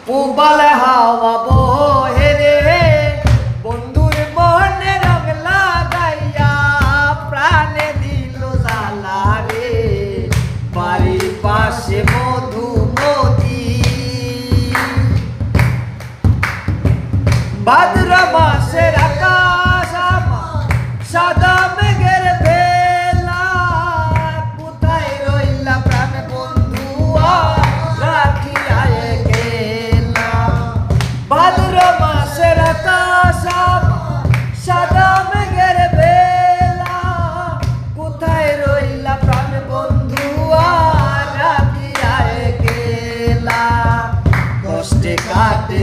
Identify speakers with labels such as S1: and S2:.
S1: পুবালে হাওয়া বহে রে বন্ধুর মনে রং লাগাইয়া প্রাণে দিল জ্বালা রে বাড়ির পাশে মধুমতি ভাদ্র মাসের আকাশ সাদা মেঘের বেলা কোথায় রইলা প্রাণ বন্ধু রাখিয়া গেলা ভাদ্র মাসের আকাশ সাদা মেঘের বেলা কোথায় রইলা প্রাণ বন্ধু রাখিয়া গেলা কষ্টে কাটে